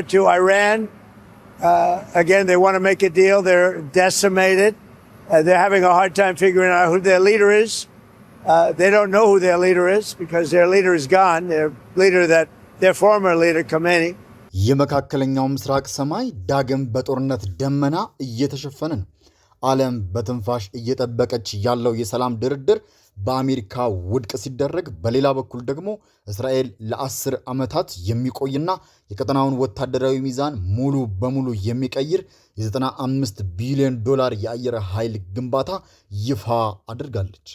To Iran, again, they want to make a deal. They're decimated. They're having a hard time figuring out who their leader is. They don't know who their leader is because their leader is gone. Their former leader, Khomeini. የመካከለኛው ምስራቅ ሰማይ ዳግም በጦርነት ደመና እየተሸፈነ ነው። ዓለም በትንፋሽ እየጠበቀች ያለው የሰላም ድርድር በአሜሪካ ውድቅ ሲደረግ፣ በሌላ በኩል ደግሞ እስራኤል ለ10 ዓመታት የሚቆይና የቀጠናውን ወታደራዊ ሚዛን ሙሉ በሙሉ የሚቀይር የ95 ቢሊዮን ዶላር የአየር ኃይል ግንባታ ይፋ አድርጋለች።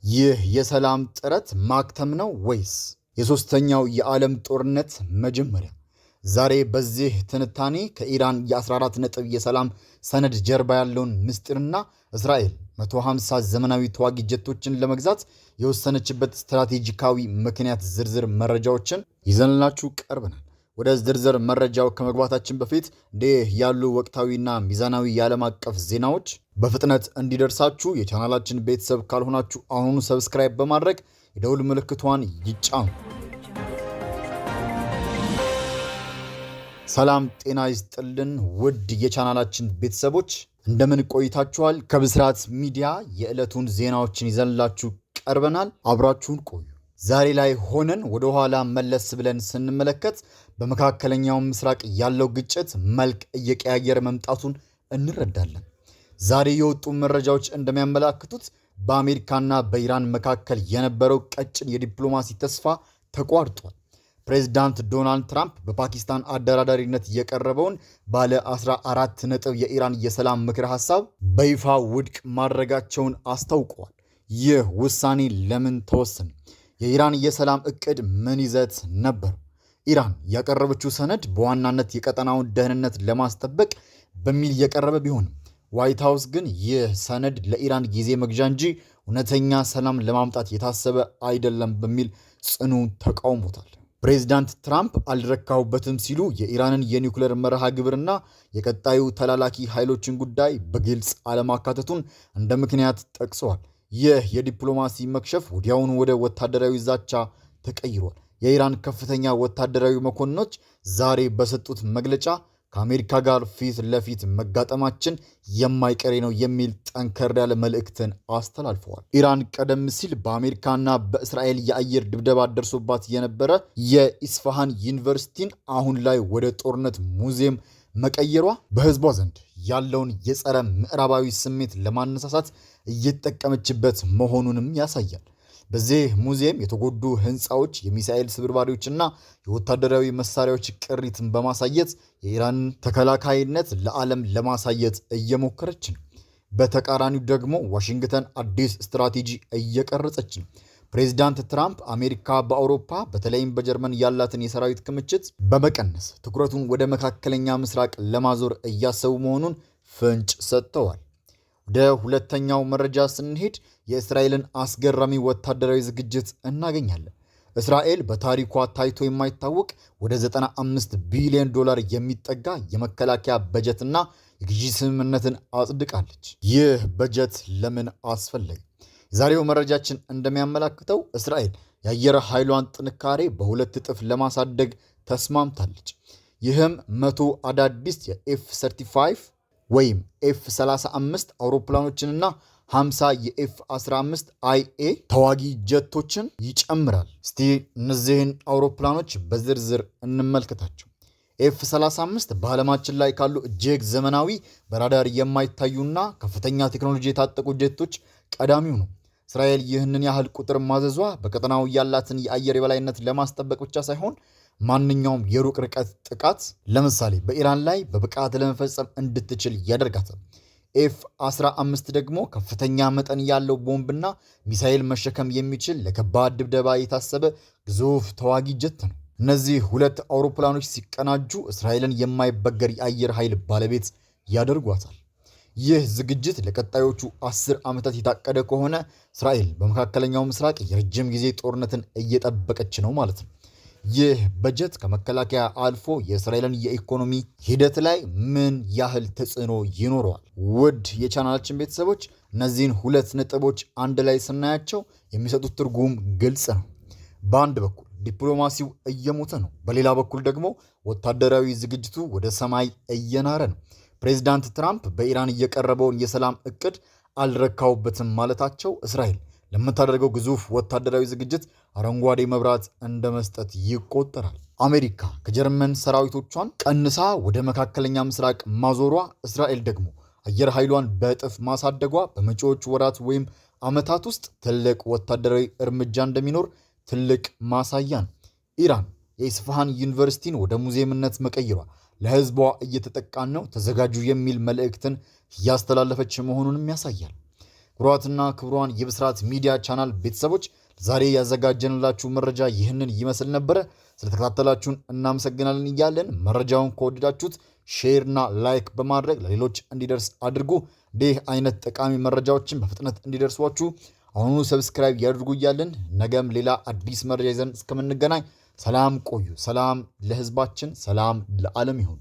ይህ የሰላም ጥረት ማክተም ነው ወይስ የሶስተኛው የዓለም ጦርነት መጀመሪያ? ዛሬ በዚህ ትንታኔ ከኢራን የ14 ነጥብ የሰላም ሰነድ ጀርባ ያለውን ምስጢርና እስራኤል 150 ዘመናዊ ተዋጊ ጀቶችን ለመግዛት የወሰነችበት ስትራቴጂካዊ ምክንያት ዝርዝር መረጃዎችን ይዘንላችሁ ቀርበናል። ወደ ዝርዝር መረጃው ከመግባታችን በፊት እንዲህ ያሉ ወቅታዊና ሚዛናዊ የዓለም አቀፍ ዜናዎች በፍጥነት እንዲደርሳችሁ የቻናላችን ቤተሰብ ካልሆናችሁ አሁኑ ሰብስክራይብ በማድረግ የደውል ምልክቷን ይጫኑ። ሰላም ጤና ይስጥልን ውድ የቻናላችን ቤተሰቦች እንደምን ቆይታችኋል? ከብስራት ሚዲያ የዕለቱን ዜናዎችን ይዘንላችሁ ቀርበናል። አብራችሁን ቆዩ። ዛሬ ላይ ሆነን ወደ ኋላ መለስ ብለን ስንመለከት በመካከለኛው ምስራቅ ያለው ግጭት መልክ እየቀያየረ መምጣቱን እንረዳለን። ዛሬ የወጡ መረጃዎች እንደሚያመላክቱት በአሜሪካና በኢራን መካከል የነበረው ቀጭን የዲፕሎማሲ ተስፋ ተቋርጧል። ፕሬዝዳንት ዶናልድ ትራምፕ በፓኪስታን አደራዳሪነት የቀረበውን ባለ 14 ነጥብ የኢራን የሰላም ምክር ሐሳብ በይፋ ውድቅ ማድረጋቸውን አስታውቀዋል። ይህ ውሳኔ ለምን ተወሰነ? የኢራን የሰላም ዕቅድ ምን ይዘት ነበር? ኢራን ያቀረበችው ሰነድ በዋናነት የቀጠናውን ደህንነት ለማስጠበቅ በሚል የቀረበ ቢሆንም ዋይት ሃውስ ግን ይህ ሰነድ ለኢራን ጊዜ መግዣ እንጂ እውነተኛ ሰላም ለማምጣት የታሰበ አይደለም በሚል ጽኑ ተቃውሞታል። ፕሬዝዳንት ትራምፕ አልረካሁበትም ሲሉ የኢራንን የኒውክሌር መርሃ ግብርና የቀጣዩ ተላላኪ ኃይሎችን ጉዳይ በግልጽ አለማካተቱን እንደ ምክንያት ጠቅሰዋል። ይህ የዲፕሎማሲ መክሸፍ ወዲያውኑ ወደ ወታደራዊ ዛቻ ተቀይሯል። የኢራን ከፍተኛ ወታደራዊ መኮንኖች ዛሬ በሰጡት መግለጫ ከአሜሪካ ጋር ፊት ለፊት መጋጠማችን የማይቀሬ ነው የሚል ጠንከር ያለ መልእክትን አስተላልፈዋል። ኢራን ቀደም ሲል በአሜሪካና በእስራኤል የአየር ድብደባ ደርሶባት የነበረ የኢስፋሃን ዩኒቨርሲቲን አሁን ላይ ወደ ጦርነት ሙዚየም መቀየሯ በሕዝቧ ዘንድ ያለውን የጸረ ምዕራባዊ ስሜት ለማነሳሳት እየተጠቀመችበት መሆኑንም ያሳያል። በዚህ ሙዚየም የተጎዱ ህንፃዎች፣ የሚሳኤል ስብርባሪዎችና የወታደራዊ መሳሪያዎች ቅሪትን በማሳየት የኢራንን ተከላካይነት ለዓለም ለማሳየት እየሞከረች ነው። በተቃራኒው ደግሞ ዋሽንግተን አዲስ ስትራቴጂ እየቀረጸች ነው። ፕሬዚዳንት ትራምፕ አሜሪካ በአውሮፓ በተለይም በጀርመን ያላትን የሰራዊት ክምችት በመቀነስ ትኩረቱን ወደ መካከለኛ ምስራቅ ለማዞር እያሰቡ መሆኑን ፍንጭ ሰጥተዋል። ወደ ሁለተኛው መረጃ ስንሄድ የእስራኤልን አስገራሚ ወታደራዊ ዝግጅት እናገኛለን። እስራኤል በታሪኳ ታይቶ የማይታወቅ ወደ 95 ቢሊዮን ዶላር የሚጠጋ የመከላከያ በጀትና የግዢ ስምምነትን አጽድቃለች። ይህ በጀት ለምን አስፈለገ? የዛሬው መረጃችን እንደሚያመላክተው እስራኤል የአየር ኃይሏን ጥንካሬ በሁለት እጥፍ ለማሳደግ ተስማምታለች። ይህም 100 አዳዲስ የኤፍ-35 ወይም ኤፍ-35 አውሮፕላኖችንና 50 የኤፍ-15 አይኤ ተዋጊ ጀቶችን ይጨምራል። እስቲ እነዚህን አውሮፕላኖች በዝርዝር እንመልከታቸው። ኤፍ-35 በዓለማችን ላይ ካሉ እጅግ ዘመናዊ በራዳር የማይታዩና ከፍተኛ ቴክኖሎጂ የታጠቁ ጀቶች ቀዳሚው ነው። እስራኤል ይህንን ያህል ቁጥር ማዘዟ በቀጠናው ያላትን የአየር የበላይነት ለማስጠበቅ ብቻ ሳይሆን ማንኛውም የሩቅ ርቀት ጥቃት ለምሳሌ በኢራን ላይ በብቃት ለመፈጸም እንድትችል ያደርጋታል። ኤፍ-15 ደግሞ ከፍተኛ መጠን ያለው ቦምብና ሚሳኤል መሸከም የሚችል ለከባድ ድብደባ የታሰበ ግዙፍ ተዋጊ ጀት ነው። እነዚህ ሁለት አውሮፕላኖች ሲቀናጁ እስራኤልን የማይበገር የአየር ኃይል ባለቤት ያደርጓታል። ይህ ዝግጅት ለቀጣዮቹ 10 ዓመታት የታቀደ ከሆነ እስራኤል በመካከለኛው ምስራቅ የረጅም ጊዜ ጦርነትን እየጠበቀች ነው ማለት ነው። ይህ በጀት ከመከላከያ አልፎ የእስራኤልን የኢኮኖሚ ሂደት ላይ ምን ያህል ተጽዕኖ ይኖረዋል? ውድ የቻናላችን ቤተሰቦች እነዚህን ሁለት ነጥቦች አንድ ላይ ስናያቸው የሚሰጡት ትርጉም ግልጽ ነው። በአንድ በኩል ዲፕሎማሲው እየሞተ ነው። በሌላ በኩል ደግሞ ወታደራዊ ዝግጅቱ ወደ ሰማይ እየናረ ነው። ፕሬዚዳንት ትራምፕ በኢራን እየቀረበውን የሰላም እቅድ አልረካውበትም ማለታቸው እስራኤል ለምታደርገው ግዙፍ ወታደራዊ ዝግጅት አረንጓዴ መብራት እንደ መስጠት ይቆጠራል። አሜሪካ ከጀርመን ሰራዊቶቿን ቀንሳ ወደ መካከለኛ ምስራቅ ማዞሯ፣ እስራኤል ደግሞ አየር ኃይሏን በእጥፍ ማሳደጓ በመጪዎቹ ወራት ወይም ዓመታት ውስጥ ትልቅ ወታደራዊ እርምጃ እንደሚኖር ትልቅ ማሳያ ነው። ኢራን የኢስፋሃን ዩኒቨርሲቲን ወደ ሙዚየምነት መቀየሯ ለሕዝቧ እየተጠቃን ነው፣ ተዘጋጁ የሚል መልእክትን እያስተላለፈች መሆኑንም ያሳያል። ክቡራትና ክቡራን የብስራት ሚዲያ ቻናል ቤተሰቦች ዛሬ ያዘጋጀንላችሁ መረጃ ይህንን ይመስል ነበረ። ስለተከታተላችሁን እናመሰግናለን እያለን መረጃውን ከወደዳችሁት ሼርና ላይክ በማድረግ ለሌሎች እንዲደርስ አድርጉ። እንዲህ አይነት ጠቃሚ መረጃዎችን በፍጥነት እንዲደርሷችሁ አሁኑ ሰብስክራይብ ያድርጉ እያለን ነገም ሌላ አዲስ መረጃ ይዘን እስከምንገናኝ ሰላም ቆዩ። ሰላም ለሕዝባችን፣ ሰላም ለዓለም ይሁን።